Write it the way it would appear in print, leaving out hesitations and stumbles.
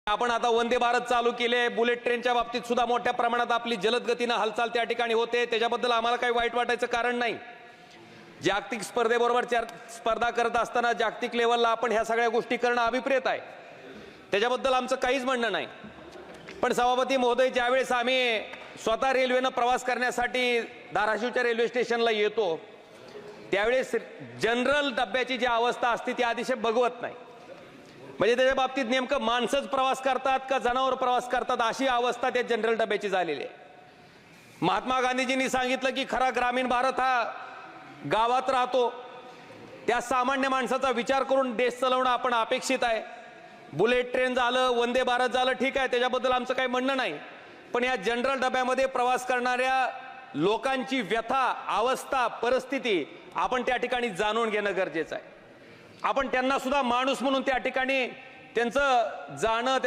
आपण आता वंदे भारत चालू केले, बुलेट ट्रेनच्या बाबतीत सुद्धा मोठ्या प्रमाणात आपली जलद गतीने हालचाल त्या ठिकाणी होते, त्याच्याबद्दल आम्हाला काही वाईट वाटायचं कारण नाही। जागतिक स्पर्धेबरोबर स्पर्धा करत असताना जागतिक लेवलला आपण ह्या सगळ्या गोष्टी करणं अभिप्रेत आहे, त्याच्याबद्दल आमचं काहीच म्हणणं नाही। पण सभापती महोदय, ज्यावेळेस आम्ही स्वतः रेल्वेनं प्रवास करण्यासाठी धाराशिवच्या रेल्वे स्टेशनला येतो त्यावेळेस जनरल डब्याची जी अवस्था असते ती अतिशय बघवत नाही। म्हणजे त्याच्या बाबतीत नेमकं माणसंच प्रवास करतात का जनावर प्रवास करतात अशी अवस्था त्या जनरल डब्याची झालेली आहे। महात्मा गांधीजींनी सांगितलं की खरा ग्रामीण भारत हा गावात राहतो, त्या सामान्य माणसाचा विचार करून देश चालवणं आपण अपेक्षित आहे। बुलेट ट्रेन झालं, वंदे भारत झालं, ठीक आहे, त्याच्याबद्दल आमचं काही म्हणणं नाही। पण या जनरल डब्यामध्ये प्रवास करणाऱ्या लोकांची व्यथा, अवस्था, परिस्थिती आपण त्या ठिकाणी जाणून घेणं गरजेचं आहे। आपण त्यांना सुद्धा माणूस म्हणून त्या ठिकाणी त्यांचं जाणं,